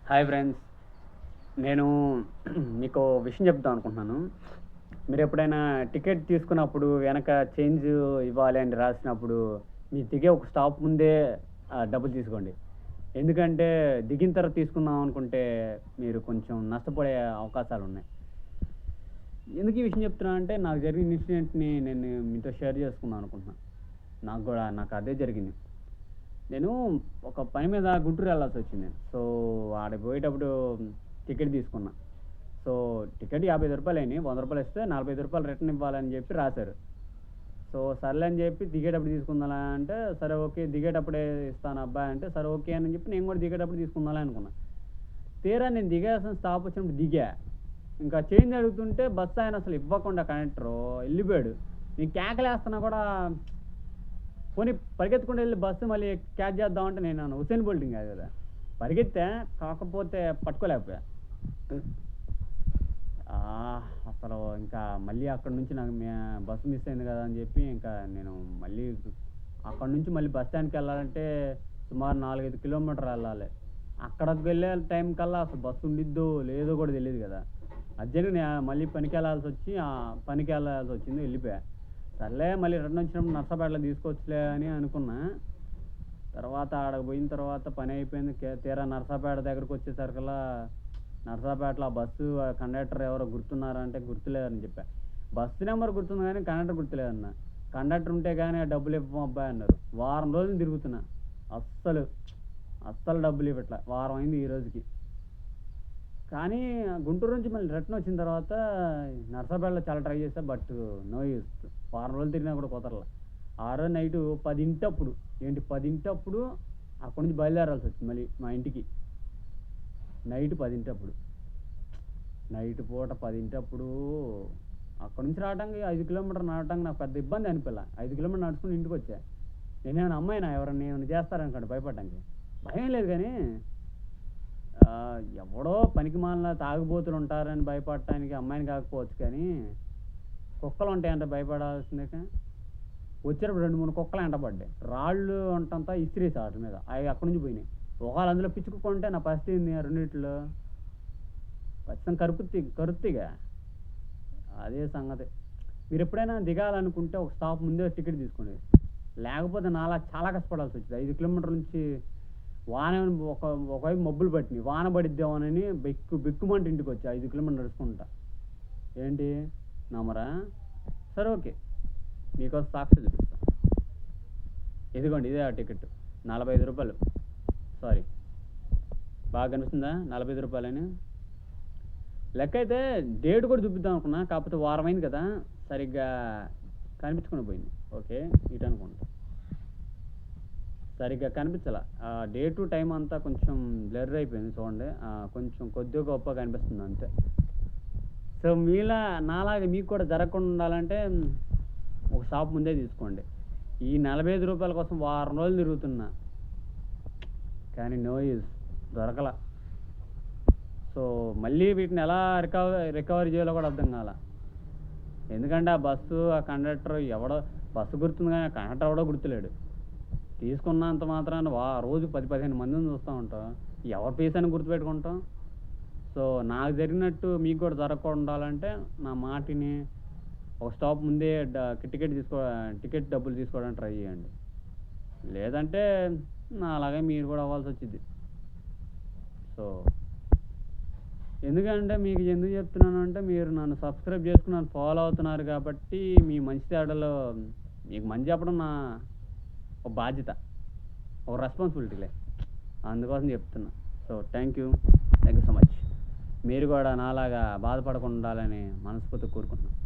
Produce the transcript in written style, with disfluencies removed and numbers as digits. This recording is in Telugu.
Hi friends. నేను మీకో విషయం చెప్దాం అనుకుంటున్నాను. మీరెప్పుడైనా టికెట్ తీసుకున్నప్పుడు వెనక చేంజ్ ఇవ్వాలి అని రాసినప్పుడు, మీరు దిగే ఒక స్టాప్ ముందే డబ్బులు తీసుకోండి. ఎందుకంటే దిగిన తర్వాత తీసుకుందాం అనుకుంటే మీరు కొంచెం నష్టపోయే అవకాశాలున్నాయి. ఎందుకు ఈ విషయం చెప్తున్నానంటే నాకు జరిగిన ఇన్సిడెంట్‌ని నేను మీతో షేర్ చేసుకుందాం అనుకుంటున్నా. నాకు అదే జరిగింది. నేను ఒక పని మీద గుంటూరు వెళ్ళాల్సొచ్చింది. సో, ఆడికి పోయేటప్పుడు టికెట్ తీసుకున్నా. సో, టికెట్ రూ. 55 అయినాయి. రూ. 100 ఇస్తే రూ. 45 రిటర్న్ ఇవ్వాలని చెప్పి రాశారు. సో, సర్లే అని చెప్పి దిగేటప్పుడు తీసుకుందాంలే అంటే, సరే ఓకే. దిగేటప్పుడే ఇస్తాను అబ్బాయి అంటే, సరే ఓకే అని చెప్పి నేను కూడా దిగేటప్పుడు తీసుకుందాంలే అనుకున్నా. తీరా నేను దిగాల్సిన స్టాప్ వచ్చినప్పుడు దిగా. ఇంకా చేంజ్ అడుగుతుంటే బస్ ఆయన అసలు ఇవ్వకుండా కండక్టరు ఎళ్ళిపోయాడు. నేను కేకలేస్తున్నా కూడా పోనీ పరిగెత్తుకుంటూ ఎళ్లి బస్సు మళ్ళీ క్యాచ్ చేద్దామంటే నేనేమన్నా 'ఉసేన్ బోల్ట్‌ని' కాదు కదా! పరిగెత్తా, కాకపోతే పట్టుకోలేకపోయా. అసలు ఇంకా మళ్ళీ అక్కడి నుంచి నాకు బస్సు మిస్ అయింది కదా అని చెప్పి ఇంకా నేను మళ్ళీ అక్కడి నుంచి మళ్ళీ బస్ స్టాండ్‌కెళ్ళాలంటే సుమారు 4, 5 కిలోమీటర్లు ఎళ్ళాలి. అక్కడికి వెళ్ళే టైం కల్లా అసలు బస్సు ఉండిద్దో లేదో కూడా తెలీదు కదా! అర్జెంట్‌గా మళ్ళీ పనికెళ్ళాల్సొచ్చి పనికెళ్ళాల్సొచ్చింది ఎళ్ళిపోయా. సర్లే మళ్ళీ రిటర్న్ వచ్చినప్పుడు నర్సాపేటలో తీసుకోవచ్చులే అని అనుకున్నా. తర్వాత ఆడకి పోయిన తర్వాత పని అయిపోయింది. తీరా నర్సాపేట దగ్గరకొచ్చేసరికల్లా నర్సాపేటలో ఆ బస్సు కండక్టర్ ఎవరో గుర్తున్నారా అంటే గుర్తులేదని చెప్పా. బస్సు నంబర్ గుర్తుంది గానీ కండక్టర్ గుర్తులేదన్నా. కండక్టర్ ఉంటే గానీ ఆ డబ్బులు ఇవ్వం అబ్బాయి అన్నారు. వారం రోజులు తిరుగుతున్నా. అస్సలు, అస్సలు డబ్బులు ఇవ్వట్ల. వారం అయింది ఈ రోజుకి. కానీ గుంటూరు నుంచి మళ్ళీ రిటర్న్ వచ్చిన తర్వాత నర్సాపేటలో చాలా ట్రై చేశా. But no use. వారం రోజులు తిరిగినా కూడా కుదరల. ఆ రోజు నైటు 10 ఏంటి 10 అక్కడి నుంచి బయలుదేరాల్సొచ్చింది మళ్ళీ మా ఇంటికి. నైట్ 10 నైట్ పూట 10 అక్కడి నుంచి రావడానికి 5 కిలోమీటర్లు నడవడానికి నాకు పెద్ద ఇబ్బంది అనిపియలా. 5 కిలోమీటర్లు నడుచుకుంటూ ఇంటికొచ్చా. నేనేమైనా అమ్మాయినా ఎవరన్నా ఏమైనా చేస్తారనుకోండి భయపడడానికి. భయం లేదు గానీ ఎవడో పనికిమాలిన తాగుబోతులుంటారని భయపడటానికి అమ్మాయిని కాకపోవచ్చు కానీ, కుక్కలుంటాయంటే భయపడాల్సిందే. వచ్చేటప్పుడు 2, 3 కుక్కలు ఎంటపడ్డాయి. రాళ్ళు అంతంతా ఇసిరేసా ఆటి మీద. అయి అక్కడి నుంచి పోయినాయి. ఒకవేళ అందులో పిచ్చి కుక్క ఉంటే నా పరిస్థితి ఏంది ఆ రెండిట్లో? ఖచ్చితంగా కరుత్తిగా. అదే సంగతి. మీరెప్పుడైనా దిగాలనుకుంటే ఒక స్టాప్ ముందే టికెట్ తీసుకోండి. లేకపోతే నాలా చాలా కష్టపడాల్సొచ్చేది. 5 కిలోమీటర్ల నుంచి వాన ఒకవైపు మబ్బులు పట్టినియి. వాన పడిద్దేమోనని బెక్కుమంటూ ఇంటికొచ్చా 5 కిలోమీటర్లు నడుచుకుంటా. ఏంటి నమ్మరా? సరే ఓకే. మీకోసం సాక్షి చూపిస్తా. ఇదిగోండి ఇదే ఆ టికెట్. రూ. 45. సారీ. బాగా కనిపిస్తుందా? రూ. 45 అని. లెక్కయితే డేట్ కూడా చూపిద్దాం అనుకున్నా. కాకపోతే వారం అయింది కదా! సరిగ్గా కనిపించకుండా పోయింది. ఓకే. ఇటనుకుంటా. సరిగ్గా కనిపించలా. డేటు, టైం అంతా కొంచెం బ్లర్ అయిపోయింది చూడండి. కొంచెం కొద్దిగా గొప్ప కనిపిస్తుంది అంతే. సో, నాలాగా మీకు కూడా జరగకుండా ఉండాలంటే ఒక స్టాప్ ముందే తీసుకోండి. ఈ రూ. 45 కోసం వారం రోజులు తిరుగుతున్నా. కానీ నో యూజ్. దొరకల. సో, మళ్ళీ వీటిని ఎలా రికవరీ చేయాలో కూడా అర్థం కాలా. ఎందుకంటే ఆ బస్సు, ఆ కండక్టర్ ఎవడో బస్సు గుర్తుంది కానీ ఆ కండక్టర్ ఎవడో గుర్తులేడు. తీసుకున్నంత మాత్రాన రోజుకి 10, 15 మందిని చూస్తూ ఉంటాం. ఎవరి ఫేస్ అని గుర్తుపెట్టుకుంటాం? సో, నాకు జరిగినట్టు మీకు కూడా జరగకుండా ఉండాలంటే నా మాటిని ఒక స్టాప్ ముందే టికెట్ డబ్బులు తీసుకోవడానికి ట్రై చేయండి. లేదంటే నాలాగే మీరు కూడా అవ్వాల్సొచ్చిద్ది. సో, ఎందుకంటే మీకు ఎందుకు చెప్తున్నానంటే మీరు నన్ను సబ్స్క్రైబ్ చేసుకొని నన్ను ఫాలో అవుతున్నారు కాబట్టి మీ మంచి తేడాలో మీకు మంచి చెప్పడం నా ఒక బాధ్యత. ఒక రెస్పాన్సిబిలిటీలే. అందుకోసం చెప్తున్నా. So, thank you so much. మీరు కూడా నాలాగా బాధపడకుండా ఉండాలని మనస్ఫూర్తిగా కోరుకుంటున్నాను.